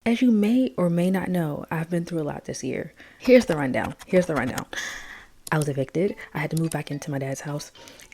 As you may or may not know, I've been through a lot this year. Here's the rundown. I was evicted. I had to move back into my dad's house,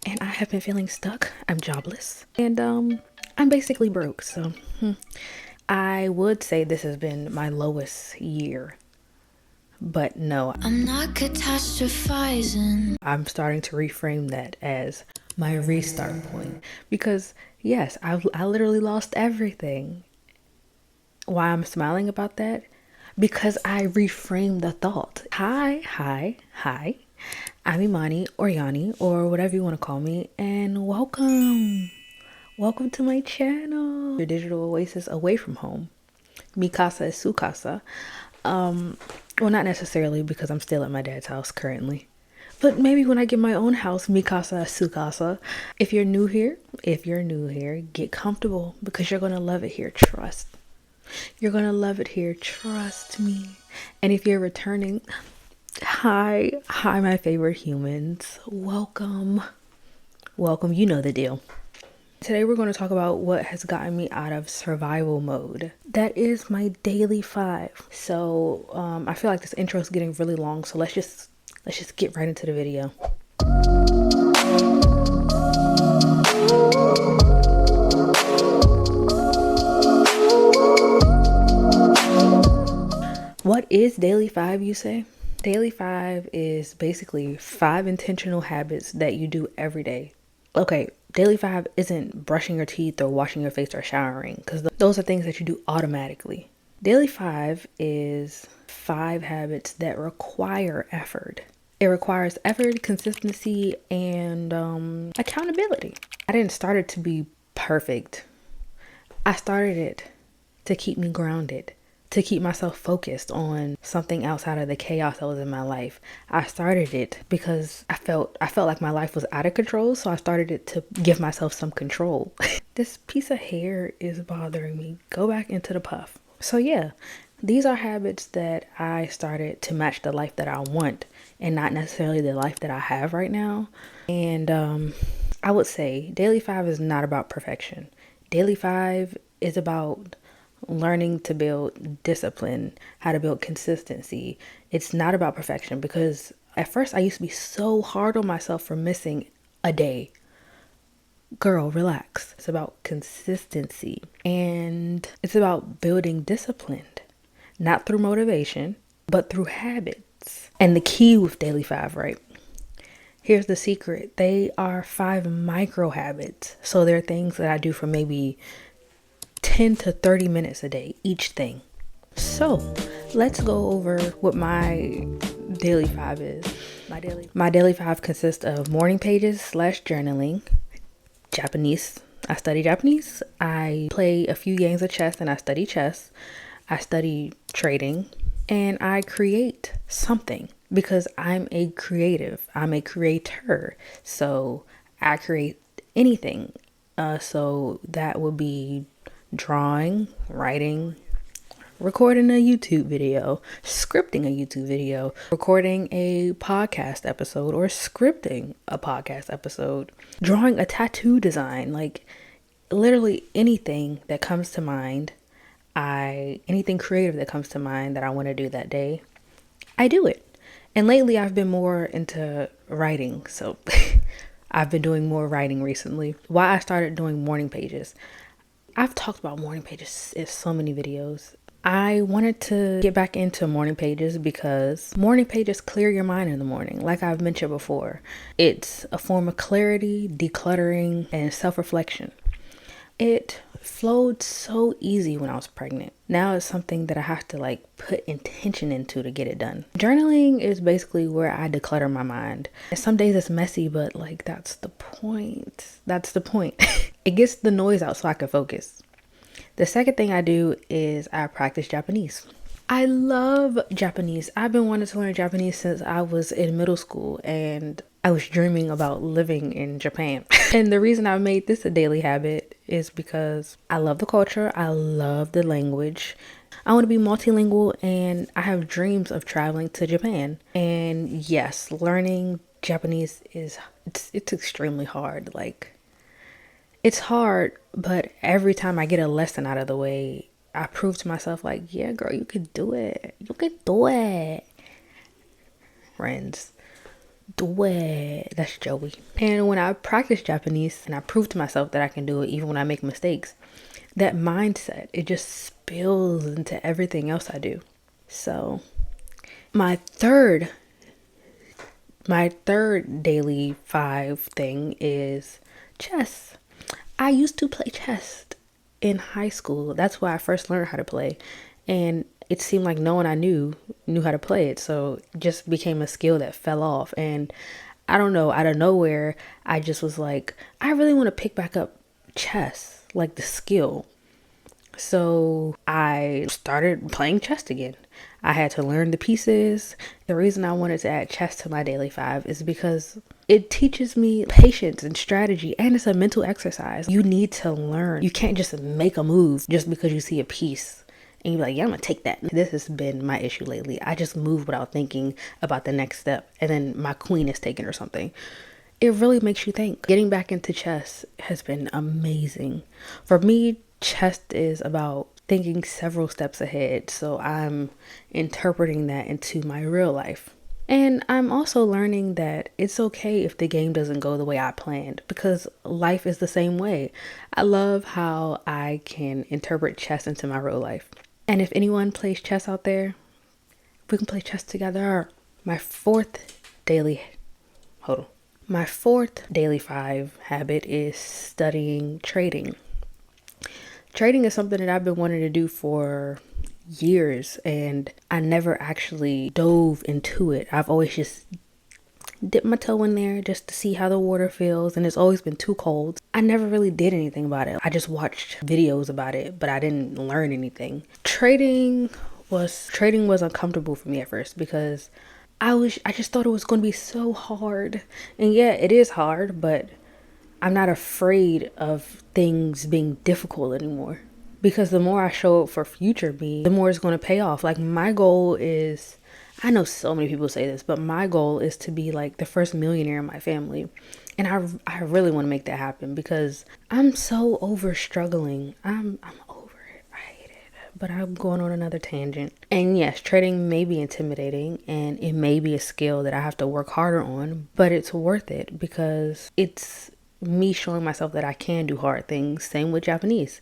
and I have been feeling stuck. I'm jobless, and I'm basically broke. So I would say this has been my lowest year. But no, I'm not catastrophizing. I'm starting to reframe that as my restart point. Because yes, I literally lost everything. Why I'm smiling about that? Because I reframed the thought. Hi. I'm Imani or Yanni or whatever you want to call me, and welcome. Welcome to my channel. Your digital oasis away from home. Mi casa es su casa. Well, not necessarily because I'm still at my dad's house currently. But maybe when I get my own house, mi casa es su casa. If you're new here, get comfortable because you're going to love it here. Trust. You're going to love it here. Trust me. And if you're returning, hi, my favorite humans. Welcome. You know the deal. Today we're going to talk about what has gotten me out of survival mode. That is my daily 5. So I feel like this intro is getting really long, so let's just get right into the video. What is daily 5, you say? Daily 5 is basically 5 intentional habits that you do every day. Okay, daily 5 isn't brushing your teeth or washing your face or showering, because those are things that you do automatically. Daily 5 is 5 habits that require effort. It requires effort, consistency, and accountability. I didn't start it to be perfect. I started it to keep me grounded, to keep myself focused on something outside of the chaos that was in my life. I started it because I felt like my life was out of control, so I started it to give myself some control. This piece of hair is bothering me. Go back into the puff. So yeah, these are habits that I started to match the life that I want and not necessarily the life that I have right now. And I would say daily 5 is not about perfection. Daily 5 is about learning to build discipline, how to build consistency. It's not about perfection, because at first I used to be so hard on myself for missing a day. Girl, relax. It's about consistency, and it's about building discipline, not through motivation, but through habits. And the key with daily 5, right? Here's the secret. They are 5 micro habits. So they're things that I do for maybe 10 to 30 minutes a day, each thing. So let's go over what my daily 5 is. My daily 5 consists of morning pages / journaling, Japanese. I study Japanese. I play a few games of chess and I study chess. I study trading and I create something because I'm a creative. I'm a creator. So I create anything. So that would be drawing, writing, recording a YouTube video, scripting a YouTube video, recording a podcast episode or scripting a podcast episode, drawing a tattoo design, like literally anything that comes to mind. Anything creative that comes to mind that I want to do that day, I do it. And lately I've been more into writing. So I've been doing more writing recently. Why I started doing morning pages. I've talked about morning pages in so many videos. I wanted to get back into morning pages because morning pages clear your mind in the morning. Like I've mentioned before, it's a form of clarity, decluttering, and self-reflection. It flowed so easy when I was pregnant. Now it's something that I have to put intention into to get it done. Journaling is basically where I declutter my mind. And some days it's messy, but that's the point. It gets the noise out so I can focus. The second thing I do is I practice Japanese. I love Japanese. I've been wanting to learn Japanese since I was in middle school and I was dreaming about living in Japan. And the reason I made this a daily habit is because I love the culture. I love the language. I want to be multilingual and I have dreams of traveling to Japan. And yes, learning Japanese it's extremely hard. It's hard, but every time I get a lesson out of the way, I proved to myself, like, yeah, girl, you could do it. You could do it. Friends, do it. That's Joey. And when I practice Japanese and I prove to myself that I can do it even when I make mistakes, that mindset, it just spills into everything else I do. So my third daily 5 thing is chess. I used to play chess in high school. That's why I first learned how to play. And it seemed like no one I knew how to play it. So it just became a skill that fell off. And I don't know, out of nowhere, I just was like, I really want to pick back up chess, like the skill. So I started playing chess again. I had to learn the pieces. The reason I wanted to add chess to my daily 5 is because it teaches me patience and strategy, and it's a mental exercise. You need to learn. You can't just make a move just because you see a piece and you're like, yeah, I'm gonna take that. This has been my issue lately. I just move without thinking about the next step, and then my queen is taken or something. It really makes you think. Getting back into chess has been amazing. For me, chess is about thinking several steps ahead. So I'm interpreting that into my real life. And I'm also learning that it's okay if the game doesn't go the way I planned, because life is the same way. I love how I can interpret chess into my real life. And if anyone plays chess out there, we can play chess together. My fourth daily, My fourth daily 5 habit is studying trading. Trading is something that I've been wanting to do for years, and I never actually dove into it. I've always just dipped my toe in there just to see how the water feels, and it's always been too cold. I never really did anything about it. I just watched videos about it, but I didn't learn anything. Trading was uncomfortable for me at first because I just thought it was going to be so hard. And yeah, it is hard, but I'm not afraid of things being difficult anymore, because the more I show up for future me, the more it's going to pay off. Like, my goal is, I know so many people say this, but my goal is to be like the first millionaire in my family. And I really want to make that happen, because I'm so over struggling. I'm over it. I hate it. But I'm going on another tangent. And yes, trading may be intimidating, and it may be a skill that I have to work harder on, but it's worth it because it's me showing myself that I can do hard things. Same with Japanese.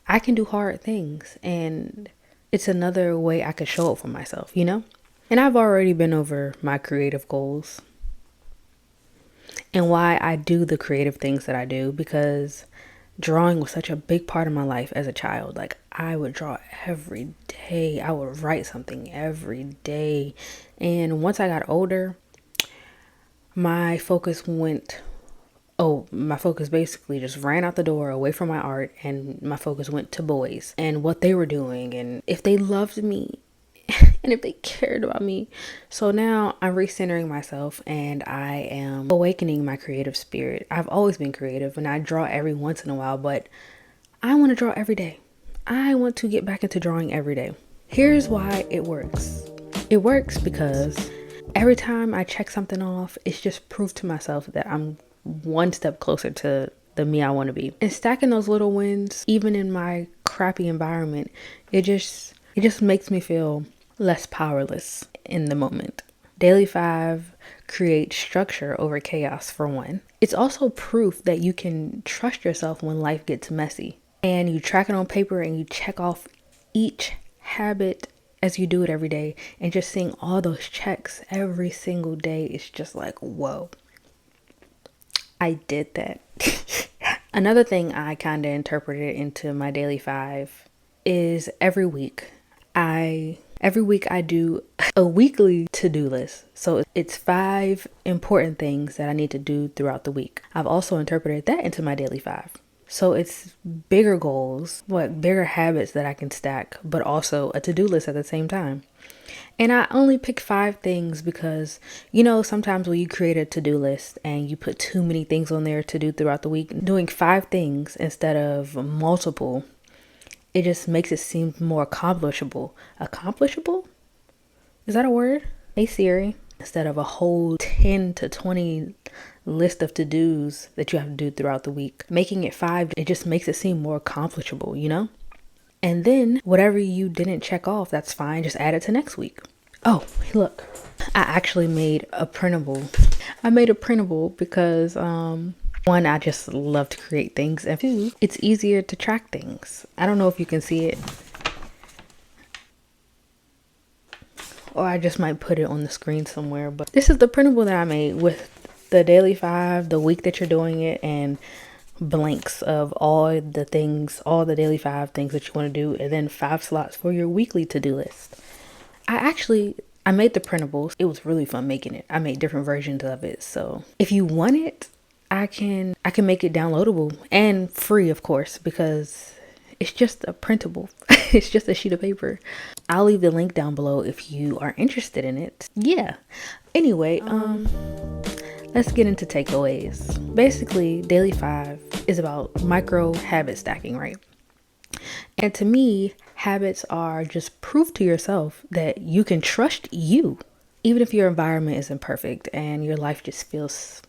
I can do hard things, and it's another way I could show up for myself, you know? And I've already been over my creative goals and why I do the creative things that I do, because drawing was such a big part of my life as a child. Like, I would draw every day. I would write something every day. And once I got older, my focus basically just ran out the door away from my art, and my focus went to boys and what they were doing and if they loved me and if they cared about me. So now I'm recentering myself, and I am awakening my creative spirit. I've always been creative, and I draw every once in a while, but I want to draw every day. I want to get back into drawing every day. Here's why it works. It works because every time I check something off, it's just proof to myself that I'm one step closer to the me I want to be. And stacking those little wins, even in my crappy environment, it just makes me feel less powerless in the moment. Daily 5 creates structure over chaos, for one. It's also proof that you can trust yourself when life gets messy. And you track it on paper, and you check off each habit as you do it every day. And just seeing all those checks every single day is just like, whoa, I did that. Another thing I kind of interpreted into my daily 5 is every week I do a weekly to-do list. So it's 5 important things that I need to do throughout the week. I've also interpreted that into my daily 5. So it's bigger goals, bigger habits that I can stack, but also a to-do list at the same time. And I only pick 5 things because, sometimes when you create a to-do list and you put too many things on there to do throughout the week, doing 5 things instead of multiple, it just makes it seem more accomplishable. Accomplishable? Is that a word? Hey Siri. Instead of a whole 10 to 20 list of to-dos that you have to do throughout the week, making it 5, it just makes it seem more accomplishable, And then whatever you didn't check off, that's fine. Just add it to next week. Oh, look, I actually made a printable. I made a printable because one, I just love to create things, and two, it's easier to track things. I don't know if you can see it, or I just might put it on the screen somewhere, but this is the printable that I made with the daily 5, the week that you're doing it, and blanks of all the things, all the daily 5 things that you want to do, and then 5 slots for your weekly to-do list. I made the printables. It was really fun making it. I made different versions of it. So if you want it, I can make it downloadable and free, of course, because it's just a printable. It's just a sheet of paper. I'll leave the link down below if you are interested in it. Yeah. Anyway, let's get into takeaways. Basically, daily 5 is about micro habit stacking, right? And to me, habits are just proof to yourself that you can trust you. Even if your environment isn't perfect and your life just feels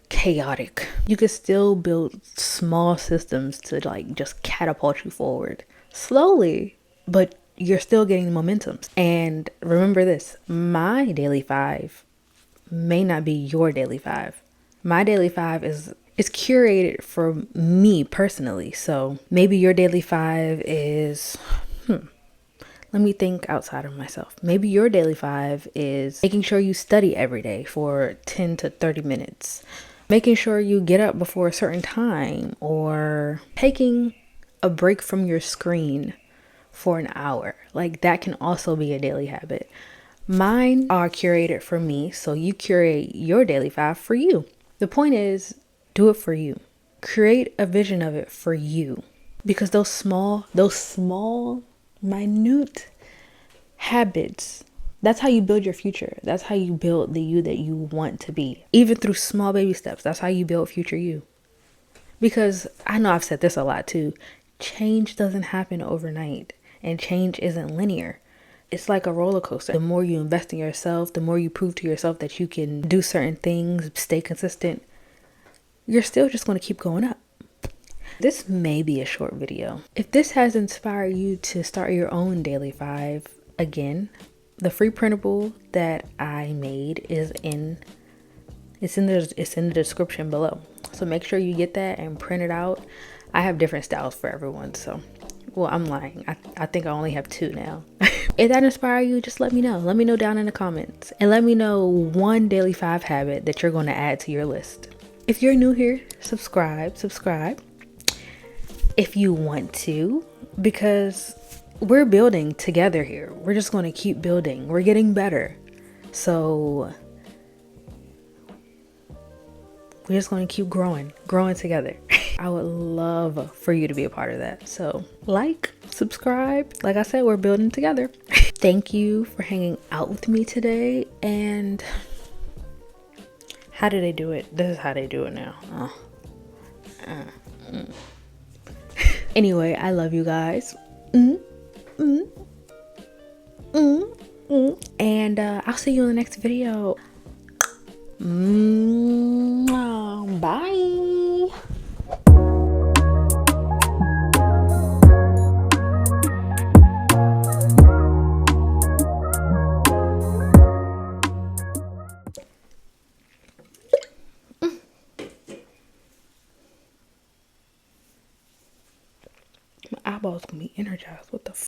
chaotic, you can still build small systems to like just catapult you forward slowly, but you're still getting momentum. And remember this, my daily 5 may not be your daily 5. My daily 5 is curated for me personally. So maybe your daily 5 is let me think outside of myself. Maybe your daily 5 is making sure you study every day for 10 to 30 minutes. Making sure you get up before a certain time, or taking a break from your screen for an hour. Like that can also be a daily habit. Mine are curated for me, so you curate your daily 5 for you. The point is, do it for you. Create a vision of it for you. Because those small, minute habits, that's how you build your future. That's how you build the you that you want to be. Even through small baby steps, that's how you build future you. Because I know I've said this a lot too. Change doesn't happen overnight, and change isn't linear. It's like a roller coaster. The more you invest in yourself, the more you prove to yourself that you can do certain things, stay consistent, you're still just going to keep going up. This may be a short video. If this has inspired you to start your own daily 5, again, the free printable that I made is in the description below. So make sure you get that and print it out. I have different styles for everyone, so well, I'm lying. I think I only have 2 now. If that inspires you, just let me know. Let me know down in the comments, and let me know one daily 5 habit that you're going to add to your list. If you're new here, subscribe if you want to, because we're building together here. We're just going to keep building. We're getting better. So we're just going to keep growing together. I would love for you to be a part of that. So subscribe. Like I said, we're building together. Thank you for hanging out with me today. And how do they do it? This is how they do it now. Anyway, I love you guys. And I'll see you in the next video. Bye.